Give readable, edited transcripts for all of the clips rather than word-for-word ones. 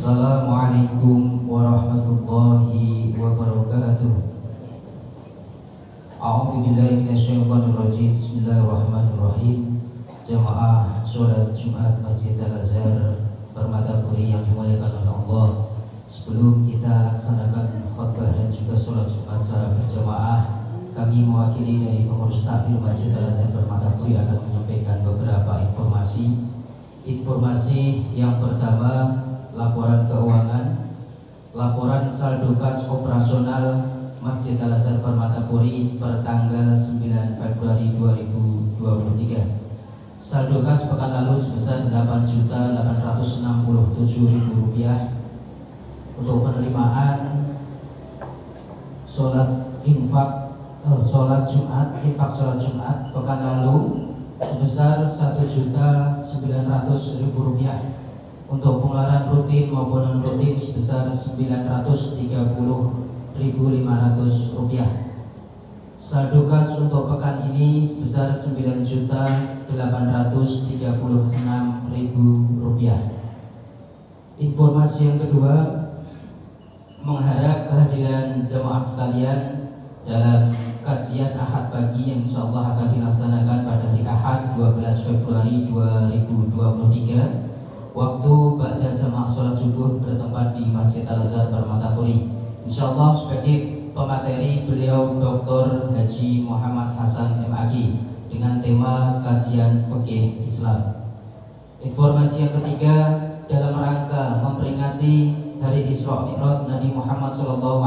Assalamualaikum warahmatullahi wabarakatuh. A'udzubillahi minasyaitonirrajim. Bismillahirrahmanirrahim. Jamaah sholat Jumat Masjid Al-Azhar Permata Puri yang dimuliakan oleh Allah, sebelum kita laksanakan khutbah dan juga sholat Jumat secara berjamaah, kami mewakili dari pengurus takmir Masjid Al-Azhar Permata Puri akan menyampaikan beberapa informasi. Informasi yang pertama, laporan keuangan, laporan saldo kas operasional Masjid Al-Azhar Permata Puri per tanggal 9 Februari 2023. Saldo kas pekan lalu sebesar Rp8.867.000. Untuk penerimaan sholat sholat Jumat pekan lalu sebesar Rp1.900.000. Untuk pengeluaran rutin maupun non rutin sebesar Rp930.500. Saldo kas untuk pekan ini sebesar Rp9.836.000. Informasi yang kedua, mengharap kehadiran jemaah sekalian dalam kajian Ahad pagi yang insyaallah akan dilaksanakan pada hari Ahad 12 Februari 2023. Waktu ba'da jamaah sholat subuh bertempat di Masjid Al-Azhar Permata Puri. Insyaallah sebagai pemateri beliau Dr. Haji Muhammad Hasan MAG dengan tema kajian fikih Islam. Informasi yang ketiga, dalam rangka memperingati hari Isra Mi'raj Nabi Muhammad SAW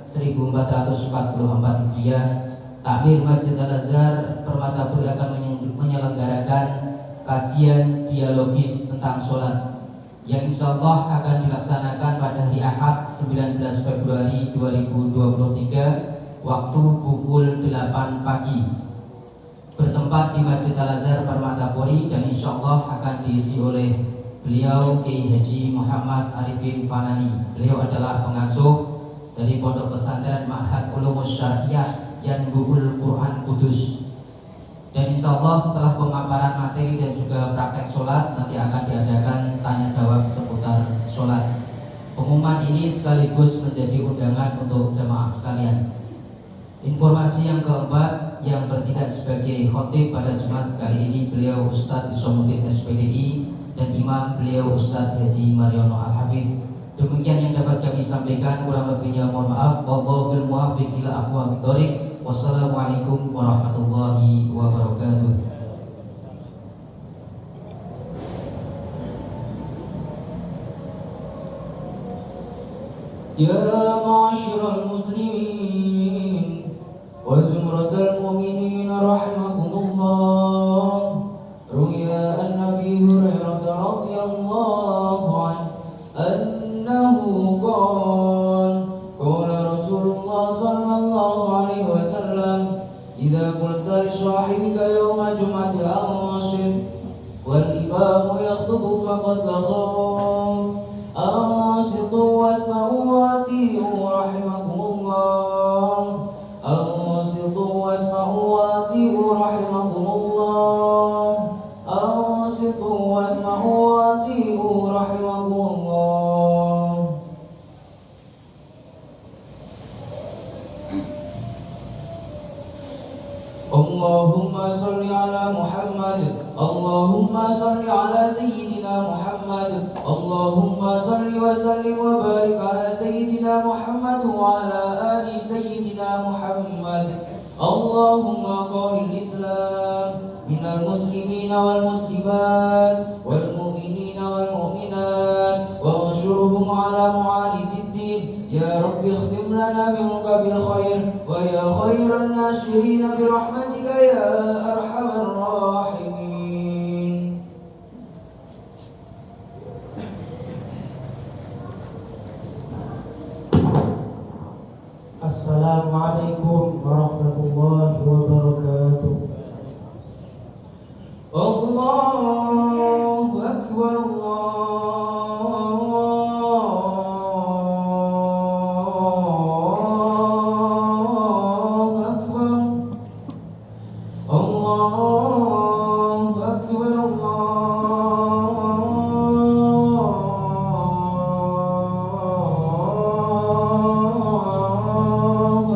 1444 Hijriah, Takmir Masjid Al-Azhar Permata Puri akan menyelenggarakan kajian dialogis tentang sholat yang insyaallah akan dilaksanakan pada hari Ahad 19 Februari 2023 waktu pukul 8 pagi bertempat di Masjid Al-Azhar Permata Puri, dan insyaallah akan diisi oleh beliau Kiai Haji Muhammad Arifin Fanani. Beliau adalah pengasuh dari Pondok Pesantren Ma'had Ulumus Syariah Yanbu'ul Quran Kudus. Dan insyaallah setelah pemaparan materi dan juga praktek sholat, nanti akan diadakan tanya jawab seputar sholat. Pengumuman ini sekaligus menjadi undangan untuk jemaah sekalian. Informasi yang keempat, yang bertindak sebagai khotib pada Jumat kali ini beliau Ustadz Isomuddin SPDI dan imam beliau Ustadz Haji Mariono Al-Hafidh. Demikian yang dapat kami sampaikan, kurang lebihnya mohon maaf. Wallahul muwaffiq ila aqwamit thoriq. Wassalamualaikum warahmatullahi wabarakatuh. Ya ma'asyiral muslimin wa zumratal mu'minin rahimakumullah. Ruya an-Nabi Hurairah radhiyallahu anhu qala Rasulullah sallallahu alaihi wasallam, idza qulta li sahibika yawma jum'ati anshir wal imamu yakhutubu faqad laghaw ansitu wasma'u wa ati'u rahimakumullah. Ansitu wasma'u wa ati'u rahimakumullah. Ansitu wasma'u wa ati'u rahimakumullah. Allahumma salli ala Muhammad. Allahumma salli ala Sayyidina Muhammad. Allahumma salli wa sallim wa barik ala Sayyidina Muhammad wa ala ali Sayyidina Muhammad. Allahumma qawlil Islam من المسلمين والمسلمات والمؤمنين والمؤمنات وانشرهم على معاند الدين يا رب اختم لنا منك بالخير ويا خير الناشرين برحمتك يا أرحم الراحمين. Assalamualaikum warahmatullahi wabarakatuh. Allahu Akbar, Allahu Akbar, Allahu Akbar, Allahu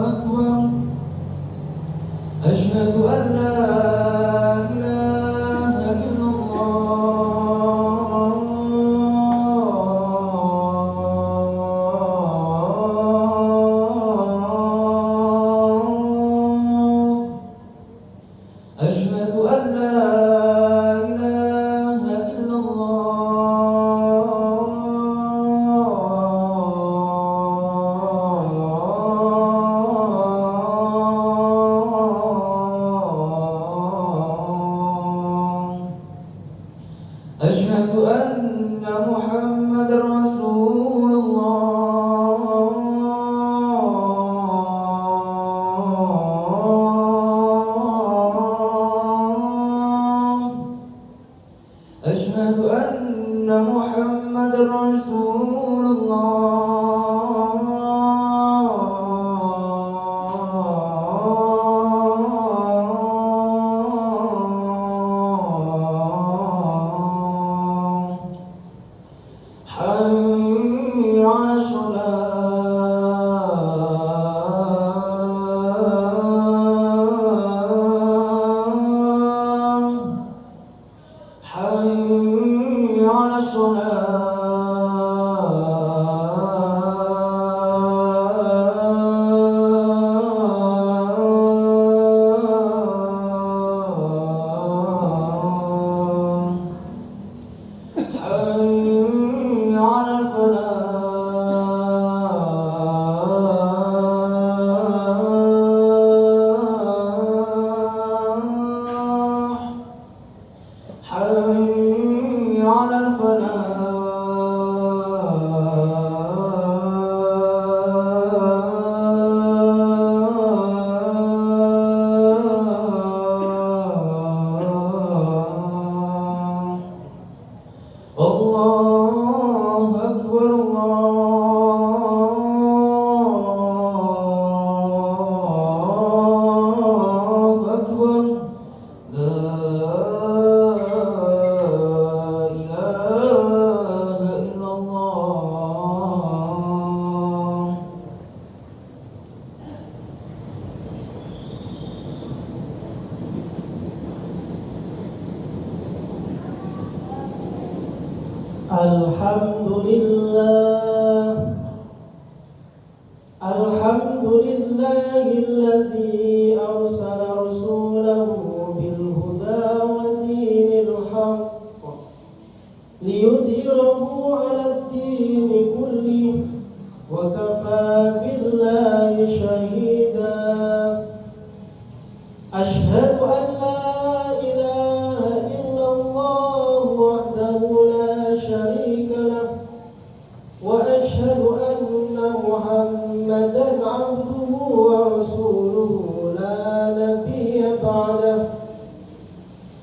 Akbar. Asyhadu an la أشهد أن لا إله إلا الله. أشهد أن محمدا رسول الله. أشهد أن محمدا رسول الله. حي على الصلاة. حي على الصلاة. حي على الفلاح. حي على الفلاح. الله أكبر، الله أكبر. لا إله إلا الله. Alhamdulillah, alladzi arsala rasulahu bil huda wa dinil haqq liyudhhirahu 'alad dini kullihi wa kafaa billahi shahida. Ashhadu an la ilaha illallah wahdahu la sharika lah wa ashhadu anna Muhammadan 'abduhu wa rasuluhu la nabiyya ba'dah.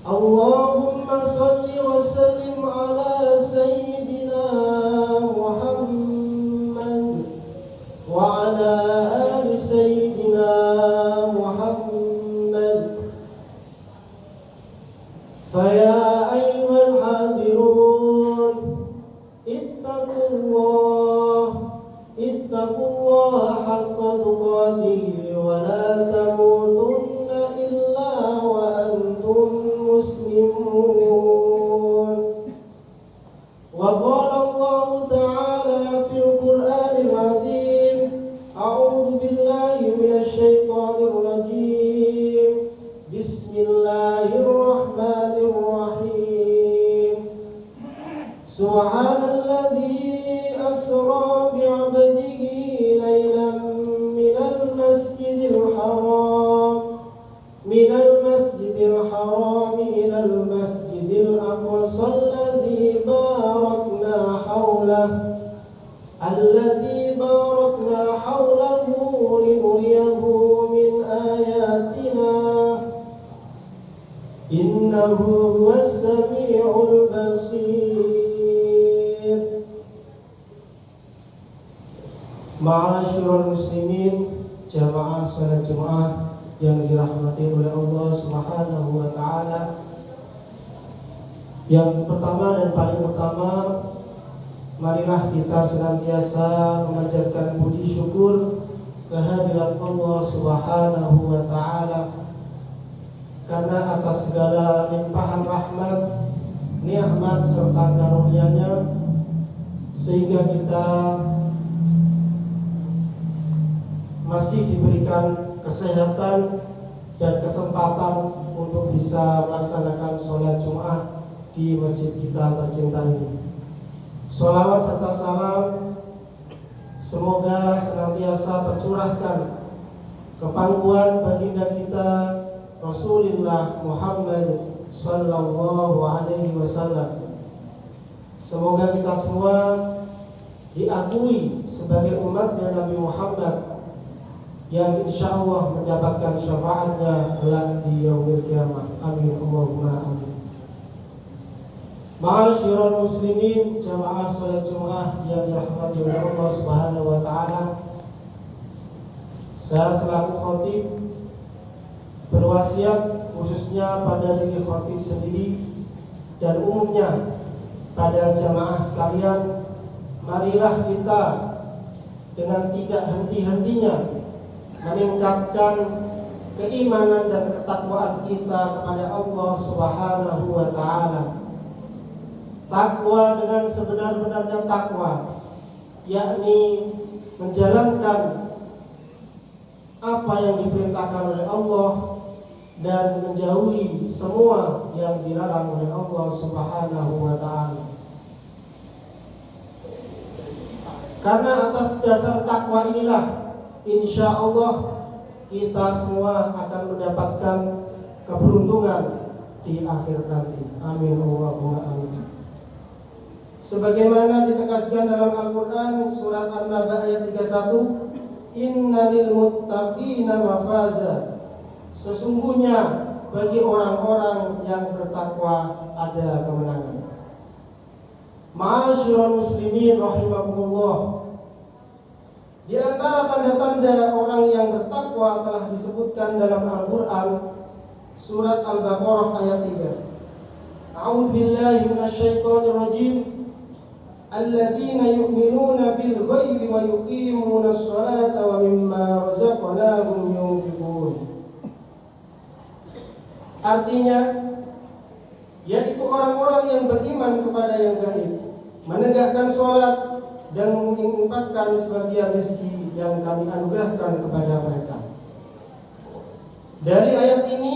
Allahumma salli wa sallim ala sayyidina Muhammad wa ala ali sayyidina Muhammad. Faya ayyuhal hadirun, ittaqullah haqqa tuqatih wa la tamutunna illa wa antum muslimun. Wa qala Allah ta'ala fil Qur'anil azim, a'udzu billahi minasy syaithanir rajim. Bismillah Bismillahirrahmanirrahim. Subhanalladzi asra bi'abdihi laylan minal masjidil haram ilal masjidil aqsa alladzi barakna hawlahu linuriyahu min ayatina innahu huwas sami'ul basir. Ma'asyiral muslimin, jamaah salat Jumat yang dirahmati oleh Allah Subhanahu wa taala. Yang pertama dan paling utama, marilah kita senantiasa memanjatkan puji syukur kehadirat Allah Subhanahu wa taala, karena atas segala limpahan rahmat, nikmat serta karunia-Nya sehingga kita masih diberikan kesehatan dan kesempatan untuk bisa melaksanakan sholat Jumat di masjid kita tercinta ini. Sholawat serta salam semoga senantiasa tercurahkan ke pangkuan baginda kita Rasulullah Muhammad sallallahu alaihi wasallam. Semoga kita semua diakui sebagai umatnya Nabi Muhammad yang insya Allah mendapatkan syafaatnya kelak di yaumil qiyamah. Amin Allahumma amin. Ma'asyiral muslimin, jamaah salat Jumat yang dirahmati oleh Allah Subhanahu wa taala. Saya selaku khatib berwasiat khususnya pada diri khatib sendiri dan umumnya pada jamaah sekalian, marilah kita dengan tidak henti-hentinya meningkatkan keimanan dan ketakwaan kita kepada Allah Subhanahu wa taala. Takwa dengan sebenar-benarnya takwa, yakni menjalankan apa yang diperintahkan oleh Allah dan menjauhi semua yang dilarang oleh Allah Subhanahu wa taala. Karena atas dasar takwa inilah insya Allah kita semua akan mendapatkan keberuntungan di akhir nanti. Amin Allahumma amin. Sebagaimana ditegaskan dalam Al-Quran surat An-Naba ayat 31, innalil muttaqina mafaza, sesungguhnya bagi orang-orang yang bertakwa ada kemenangan. Ma'asyiral muslimin rahimakumullah, di antara tanda-tanda orang yang bertakwa telah disebutkan dalam Al-Quran surat Al-Baqarah ayat 3. A'udzu billahi minasyaitonir rajim. Alladzina yu'minuna bil ghaibi wa yuqimuna ash-sholata wa mimma razaqnahum yunfiqun. Artinya, yaitu orang-orang yang beriman kepada yang gaib, menegakkan sholat dan menginfakkan sebagian rezeki yang kami anugerahkan kepada mereka. Dari ayat ini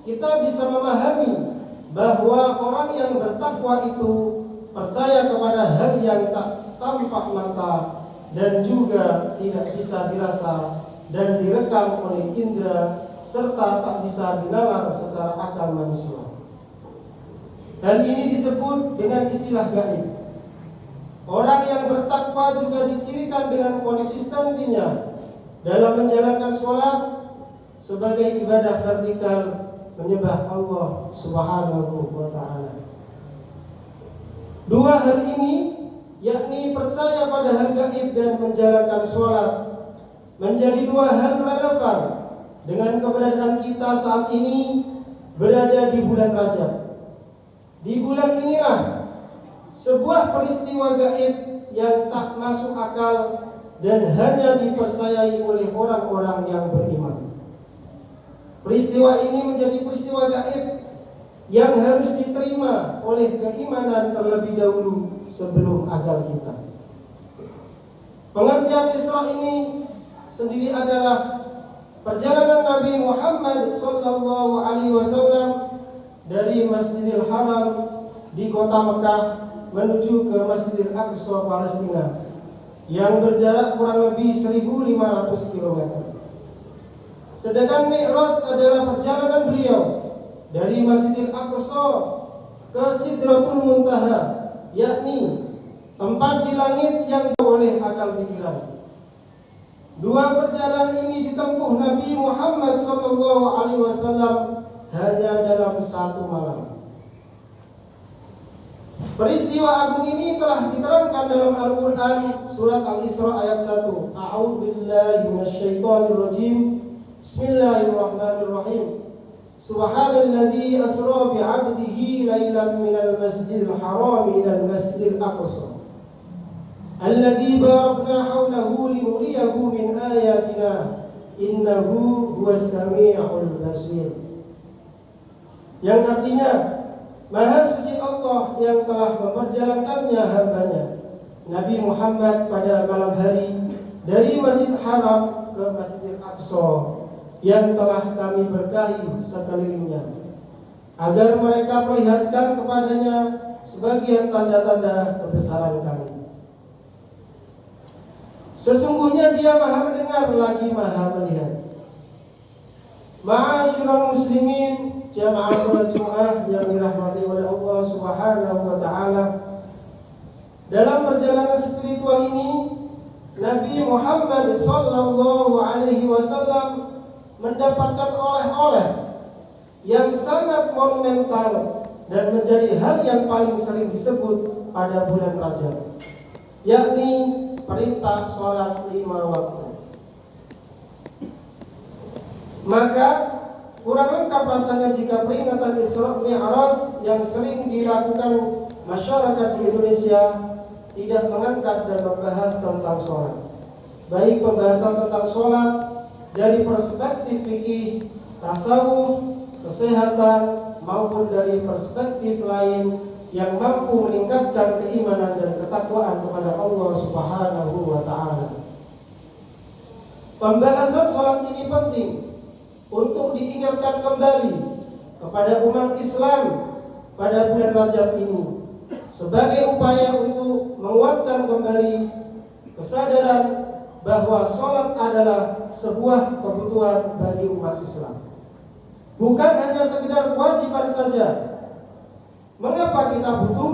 kita bisa memahami bahwa orang yang bertakwa itu percaya kepada hal yang tak tampak mata dan juga tidak bisa dirasa dan direkam oleh indera serta tak bisa dinalar secara akal manusia. Hal ini disebut dengan istilah gaib. Orang yang bertakwa juga dicirikan dengan konsistensinya dalam menjalankan sholat sebagai ibadah vertikal menyembah Allah Subhanahu wa ta'ala. Dua hal ini, yakni percaya pada hal gaib dan menjalankan sholat, menjadi dua hal relevan dengan keberadaan kita saat ini berada di bulan Rajab. Di bulan inilah sebuah peristiwa gaib yang tak masuk akal dan hanya dipercayai oleh orang-orang yang beriman. Peristiwa ini menjadi peristiwa gaib yang harus diterima oleh keimanan terlebih dahulu sebelum akal kita. Pengertian Isra ini sendiri adalah perjalanan Nabi Muhammad sallallahu alaihi wasallam dari Masjidil Haram di kota Mekah menuju ke Masjidil Aqsa Palestina yang berjarak kurang lebih 1.500 km. Sedangkan Mi'raj adalah perjalanan beliau dari Masjidil Aqsa ke Sidratul Muntaha, yakni tempat di langit yang oleh akal pikiran. Dua perjalanan ini ditempuh Nabi Muhammad SAW hanya dalam satu malam. Peristiwa agung ini telah diterangkan dalam Al-Quran surat Al-Isra ayat 1. A'udzubillahi minasyaitonirrajim. Bismillahirrahmanirrahim. Subhanalladzi asra bi'abdihi lailan minal masjidil haram ilal masjidil aqsa alladzi barakna hawlahu linuriyahu min ayatina innahu huwas sami'ul basir. Yang artinya, Maha suci Allah yang telah memperjalankannya hambanya Nabi Muhammad pada malam hari dari Masjid Haram ke Masjidil Aqsa yang telah kami berkahi sekelilingnya, agar mereka perlihatkan kepadanya sebagian tanda-tanda kebesaran kami. Sesungguhnya Dia Maha mendengar lagi Maha melihat. Ma'asyiral muslimin, jamaah salat Jumat yang dirahmati oleh Allah Subhanahu wa taala. Dalam perjalanan spiritual ini, Nabi Muhammad sallallahu alaihi wasallam mendapatkan oleh-oleh yang sangat monumental dan menjadi hal yang paling sering disebut pada bulan Rajab, yakni perintah sholat 5 waktu. Maka kurang lengkap rasanya jika peringatan Isra Mi'raj yang sering dilakukan masyarakat di Indonesia tidak mengangkat dan membahas tentang sholat, baik pembahasan tentang sholat dari perspektif fikih, tasawuf, kesehatan, maupun dari perspektif lain yang mampu meningkatkan keimanan dan ketakwaan kepada Allah Subhanahu wa taala. Pembahasan sholat ini penting untuk diingatkan kembali kepada umat Islam pada bulan Rajab ini sebagai upaya untuk menguatkan kembali kesadaran bahwa sholat adalah sebuah kebutuhan bagi umat Islam, bukan hanya sekedar kewajiban saja. Mengapa kita butuh?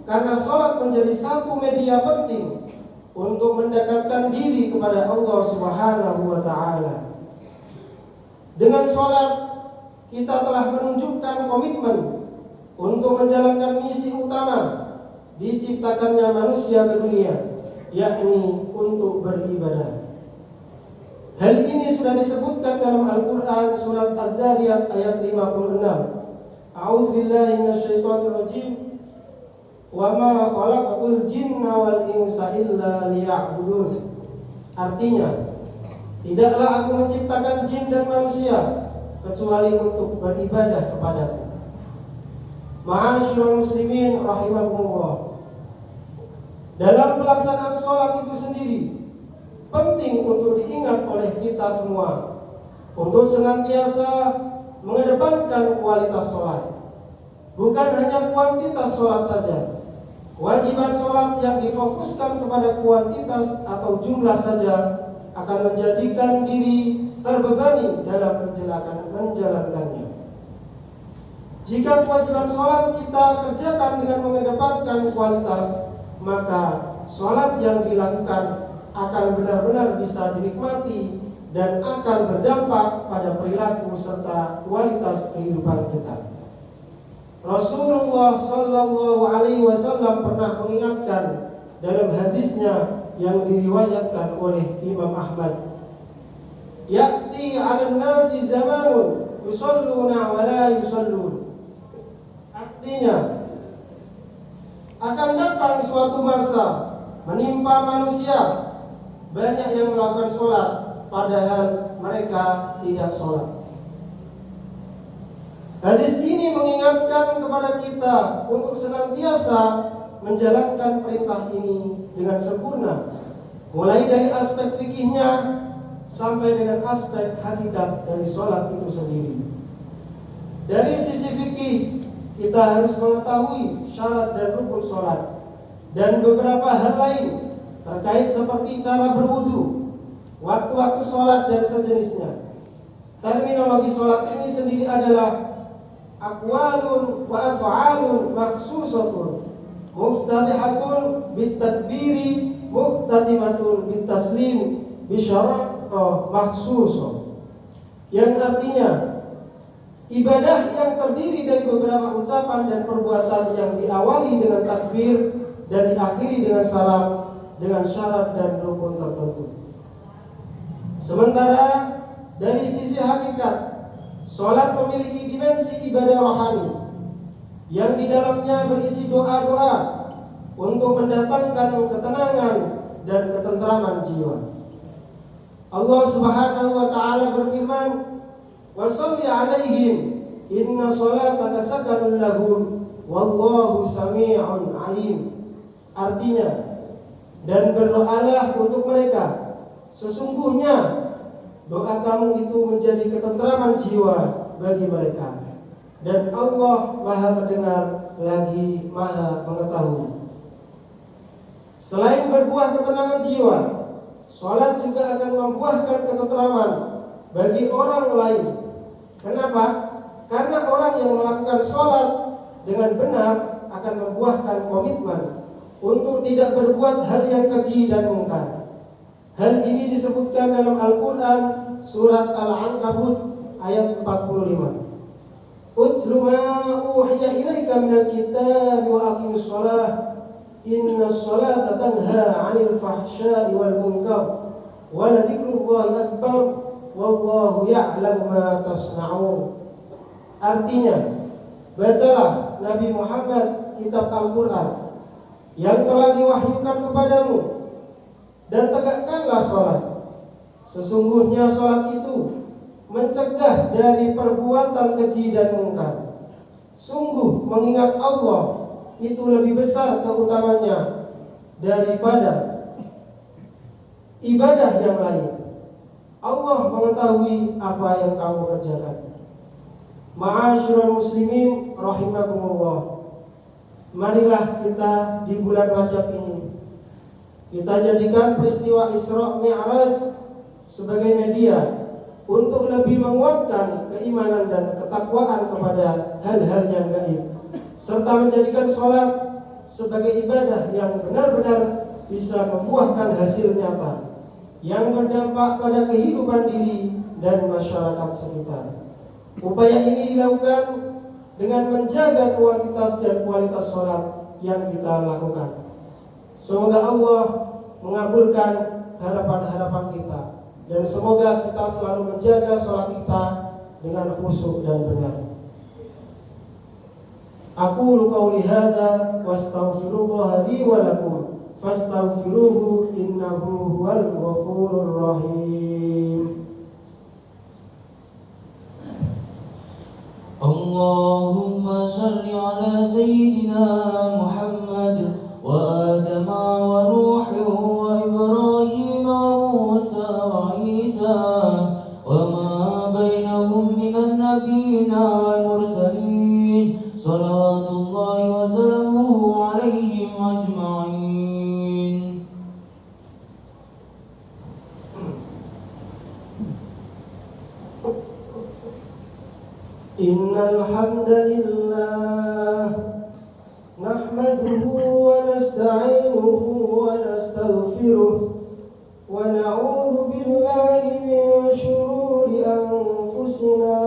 Karena sholat menjadi satu media penting untuk mendekatkan diri kepada Allah Subhanahu wa ta'ala. Dengan sholat kita telah menunjukkan komitmen untuk menjalankan misi utama diciptakannya manusia ke dunia, yakni untuk beribadah. Hal ini sudah disebutkan dalam Al-Quran surat Ad-Dariyat ayat 56. A'udzubillahi minasyaitonirrajim. Wa ma khalaqatul jinna wal insa illa liya'budun. Artinya, tidaklah aku menciptakan jin dan manusia kecuali untuk beribadah kepadaku. Ma'asyiral muslimin rahimakumullah. Dalam pelaksanaan sholat itu sendiri penting untuk diingat oleh kita semua untuk senantiasa mengedepankan kualitas sholat, bukan hanya kuantitas sholat saja. Kewajiban sholat yang difokuskan kepada kuantitas atau jumlah saja akan menjadikan diri terbebani dalam menjalankannya. Jika kewajiban sholat kita kerjakan dengan mengedepankan kualitas, maka sholat yang dilakukan akan benar-benar bisa dinikmati dan akan berdampak pada perilaku serta kualitas kehidupan kita. Rasulullah Sallallahu Alaihi Wasallam pernah mengingatkan dalam hadisnya yang diriwayatkan oleh Imam Ahmad, "Ya'ti 'alan nasi zamanun yusalluna wa la yusallun." Artinya, akan datang suatu masa menimpa manusia banyak yang melakukan sholat padahal mereka tidak sholat. Hadis ini mengingatkan kepada kita untuk senantiasa menjalankan perintah ini dengan sempurna, mulai dari aspek fikihnya, sampai dengan aspek hakikat dari sholat itu sendiri. Dari sisi fikih, kita harus mengetahui syarat dan rukun sholat dan beberapa hal lain terkait seperti cara berwudu, waktu-waktu sholat dan sejenisnya. Terminologi sholat ini sendiri adalah aqwalun wa af'alun makhsusatun muftatihatun bitakbiri muhtatimatun bitaslim bisyarat makhsusah, yang artinya ibadah yang terdiri dari beberapa ucapan dan perbuatan yang diawali dengan takbir dan diakhiri dengan salam dengan syarat dan rukun tertentu. Sementara dari sisi hakikat, sholat memiliki dimensi ibadah rohani yang di dalamnya berisi doa-doa untuk mendatangkan ketenangan dan ketentraman jiwa. Allah Subhanahu wa taala berfirman, "Wa shalli 'alaihim inna sholataka sakanun lahum wallahu sami'un 'alim." Artinya, dan berdoalah untuk mereka, sesungguhnya doa kamu itu menjadi ketentraman jiwa bagi mereka, dan Allah Maha mendengar lagi Maha mengetahui. Selain berbuah ketenangan jiwa, sholat juga akan membuahkan ketentraman bagi orang lain. Kenapa? Karena orang yang melakukan sholat dengan benar akan membuahkan komitmen untuk tidak berbuat hal yang keji dan mungkar. Hal ini disebutkan dalam Al-Quran surat Al-Ankabut ayat 45. Utlu ma uhiya ilaika minal kitab wa aqimus shalah inna sholata tanha 'anil fahsya'i wal munkar wa la dzikrullahi akbar wallahu ya'lamu ma tasna'un. Artinya, bacalah Nabi Muhammad kitab Al-Quran yang telah diwahyukan kepadamu dan tegakkanlah sholat. Sesungguhnya sholat itu mencegah dari perbuatan keji dan mungkar. Sungguh mengingat Allah itu lebih besar keutamanya daripada ibadah yang lain. Allah mengetahui apa yang kamu kerjakan. Ma'asyiral muslimin rahimakumullah, marilah kita di bulan Rajab ini kita jadikan peristiwa Isra Mi'raj sebagai media untuk lebih menguatkan keimanan dan ketakwaan kepada hal-hal yang gaib, serta menjadikan sholat sebagai ibadah yang benar-benar bisa membuahkan hasil nyata yang berdampak pada kehidupan diri dan masyarakat sekitar. Upaya ini dilakukan dengan menjaga kuantitas dan kualitas sholat yang kita lakukan. Semoga Allah mengabulkan harapan-harapan kita, dan semoga kita selalu menjaga sholat kita dengan khusyuk dan benar. Aqulu qawli hadza wastaghfirullah li wa lakum fastaghfiruhu innahu huwal ghafurur rahim. Allahumma salli ala sayyidina Muhammad wa Adam wa Nuh wa Ibrahim wa Musa wa Isa wa ma bainahum minan nabiyina wal mursalin salawatullahi wa salamuhu alaihim ajma'in. Innal hamdalillah nahmaduhu wa nasta'inuhu wa nastaghfiruh wa na'udzu billahi min shururi anfusina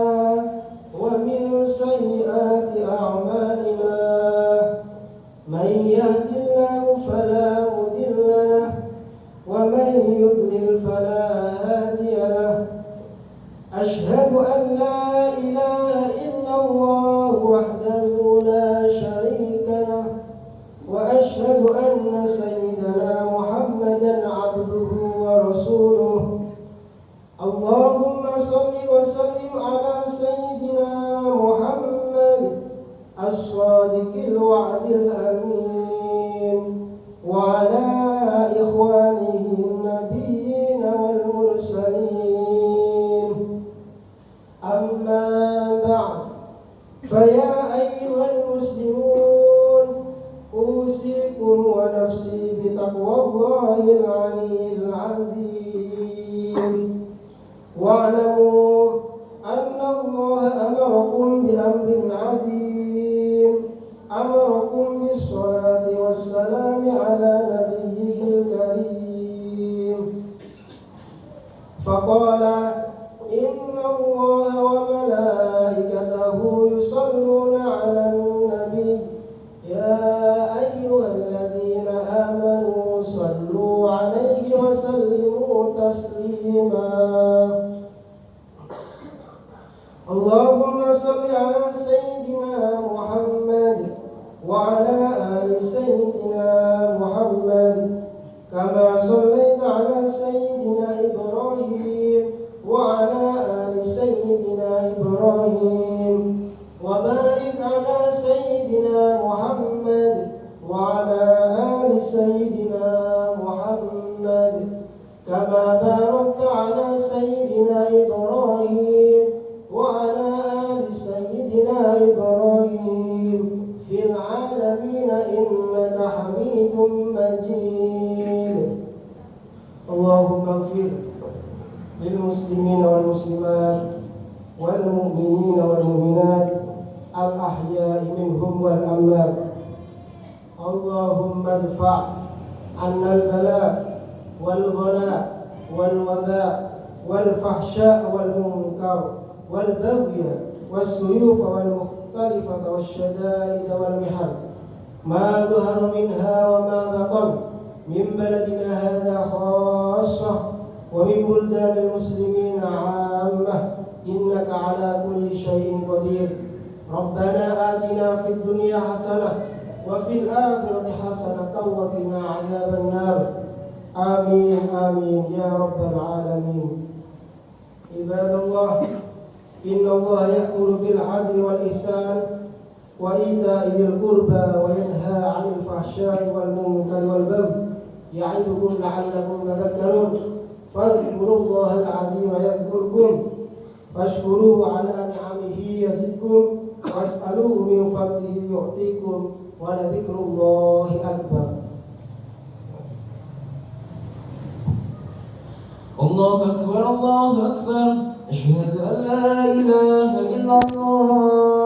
wa min sayyiati a'malina. Man yahdihillahu fala mudilla lahu wa man yudlil fala hadiya lahu. Ashhadu an la ilaha illallah wahdahu la sharika lahu wa ashhadu anna sayyidana Muhammadan abduhu wa rasuluh. Allahumma salli wa sallim ala sayyidina Muhammad as-sadiqil wa'dil amin wa ala ikhwanihi an-nabiyyin wal mursalin المسلمون أوصيكم ونفسي بتقوى الله العلي العظيم واعلموا أن الله أمركم بأمر عظيم أمركم بالصلاة والسلام على نبيه الكريم فقال إن الله وملائكته يصلون على النبي يا أيها الذين آمنوا صلوا عليه وسلموا تسليما اللهم صل على سيدنا محمد وعلى آل سيدنا محمد كما صليت على سيدنا إبراهيم وعلى آل سيدنا إبراهيم وبارك على سيدنا محمد وعلى آل سيدنا محمد كما باركت على سيدنا إبراهيم وعلى آل سيدنا إبراهيم في العالمين إنك حميد مجيد اللهم اغفر للمسلمين والمسلمات والمؤمنين والمؤمنات الأحياء منهم والأموات اللهم ادفع عنا البلاء والغلاء والوباء والفحشاء والمنكر والبغي والسيوف والمختلفة والشدائد والمحن ما ظهر منها وما بطن من بلدنا هذا خاصة ومن بلدان المسلمين عامة إنك على كل شيء قدير ربنا آتنا في الدنيا حسنة وفي الآخرة حسنة وقنا عذاب النار آمين آمين يا رب العالمين عباد الله إن الله يأمر بالعدل والإحسان وإيتاء ذي القربى وينهى عن الفحشاء والمنكر والبغي يعظكم لعلكم تذكرون فاذكروا الله العظيم يذكركم واشكروه على نعمه يزدكم واسألوه من فضله يعطيكم ولذكر الله أكبر الله أكبر الله أكبر أشهد أن لا إله إلا الله